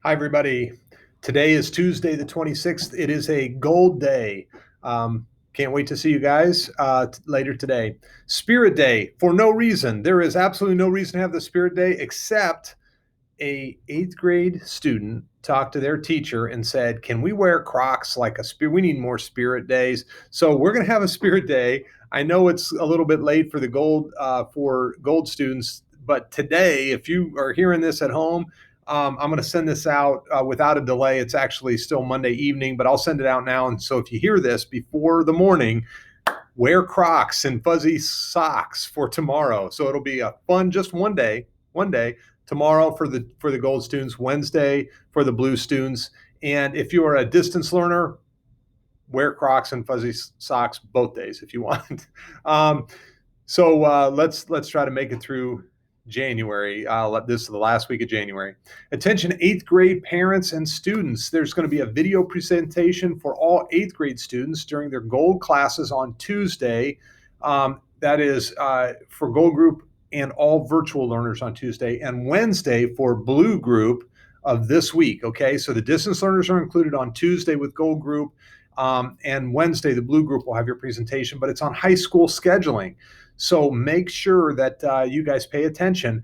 Hi, everybody. Today is Tuesday, the 26th. It is a gold day. Can't wait to see you guys later today. Spirit Day, for no reason. There is absolutely no reason to have the Spirit Day except a eighth grade student talked to their teacher and said, can we wear Crocs like a spirit? We need more Spirit Days. So we're going to have a Spirit Day. I know it's a little bit late for the gold students, but today, if you are hearing this at home, I'm going to send this out without a delay. It's actually still Monday evening, but I'll send it out now. And so if you hear this before the morning, wear Crocs and fuzzy socks for tomorrow. So it'll be a fun, just one day. Tomorrow for the gold students, Wednesday for the blue students. And if you are a distance learner, wear Crocs and fuzzy socks both days if you want. Let's try to make it through January. This is the last week of January. Attention, eighth grade parents and students. There's going to be a video presentation for all eighth grade students during their gold classes on Tuesday. That is for gold group and all virtual learners on Tuesday, and Wednesday for blue group of this week. Okay, so the distance learners are included on Tuesday with gold group, and Wednesday the blue group will have your presentation, but it's on high school scheduling. So make sure that you guys pay attention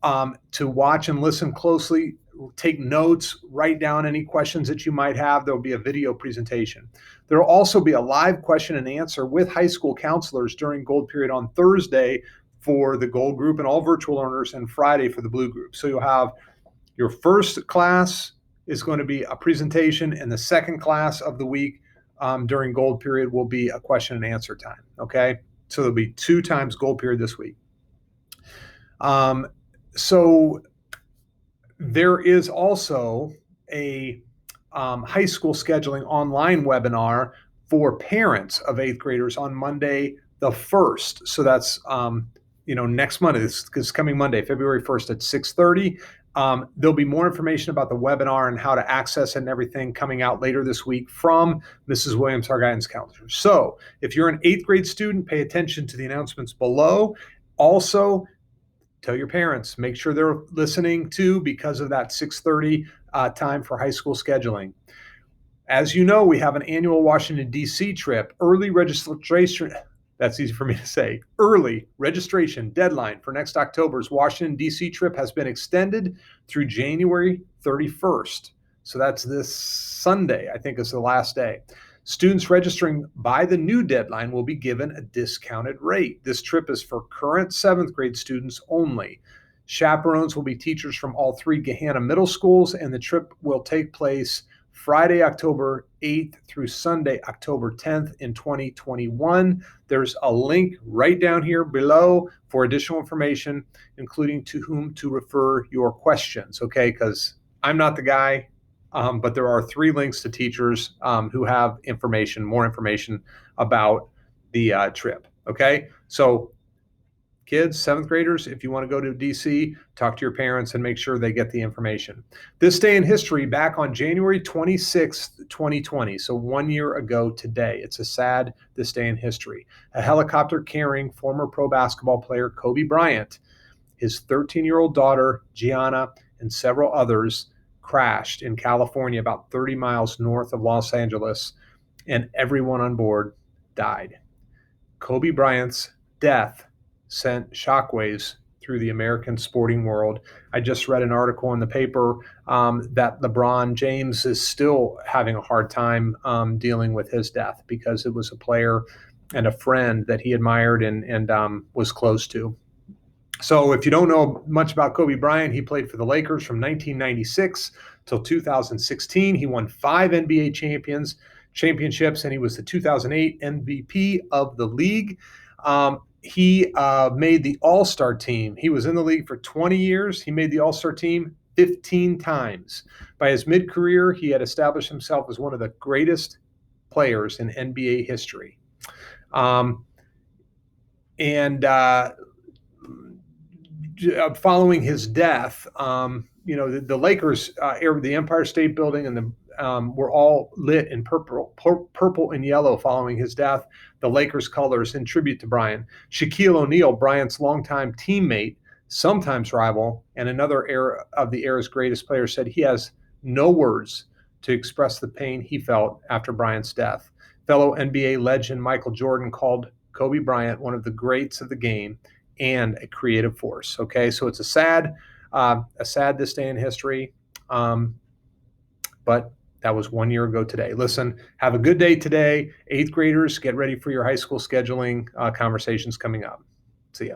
to watch and listen closely, take notes, write down any questions that you might have. There'll be a video presentation. There'll also be a live question and answer with high school counselors during gold period on Thursday for the gold group and all virtual learners, and Friday for the blue group. So you'll have your first class is going to be a presentation, and the second class of the week during gold period will be a question and answer time. Okay, so there'll be 2 times gold period this week. So there is also a high school scheduling online webinar for parents of eighth graders on Monday the 1st. So that's next Monday. This is coming Monday, February 1st at 6:30. There'll be more information about the webinar and how to access it and everything coming out later this week from Mrs. Williams, our guidance counselor. So if you're an eighth grade student, pay attention to the announcements below. Also, tell your parents, make sure they're listening too, because of that 6:30 time for high school scheduling. As you know, we have an annual Washington, D.C. trip. Early registration, that's easy for me to say. Early registration deadline for next October's Washington, D.C. trip has been extended through January 31st. So that's this Sunday, I think is the last day. Students registering by the new deadline will be given a discounted rate. This trip is for current 7th grade students only. Chaperones will be teachers from all 3 Gahanna middle schools, and the trip will take place Friday, October 8th through Sunday, October 10th in 2021. There's a link right down here below for additional information, including to whom to refer your questions, okay? Because I'm not the guy, but there are 3 links to teachers who have more information about the trip, okay? So kids, 7th graders, if you want to go to DC, talk to your parents and make sure they get the information. This day in history, back on January 26th, 2020, so 1 year ago today. It's a sad this day in history. A helicopter carrying former pro basketball player Kobe Bryant, his 13-year-old daughter, Gianna, and several others crashed in California about 30 miles north of Los Angeles, and everyone on board died. Kobe Bryant's death sent shockwaves through the American sporting world. I just read an article in the paper that LeBron James is still having a hard time dealing with his death, because it was a player and a friend that he admired and was close to. So if you don't know much about Kobe Bryant, he played for the Lakers from 1996 till 2016. He won 5 NBA championships, and he was the 2008 MVP of the league. He made the All-Star team. He was in the league for 20 years. He made the All-Star team 15 times. By his mid-career, he had established himself as one of the greatest players in NBA history. Following his death, the Lakers, the Empire State Building and were all lit in purple and yellow following his death, the Lakers colors in tribute to Bryant. Shaquille O'Neal, Bryant's longtime teammate, sometimes rival, and another era of the era's greatest players, said he has no words to express the pain he felt after Bryant's death. Fellow NBA legend Michael Jordan called Kobe Bryant one of the greats of the game and a creative force. Okay, so it's a sad this day in history, but that was 1 year ago today. Listen, have a good day today. Eighth graders, get ready for your high school scheduling conversations coming up. See ya.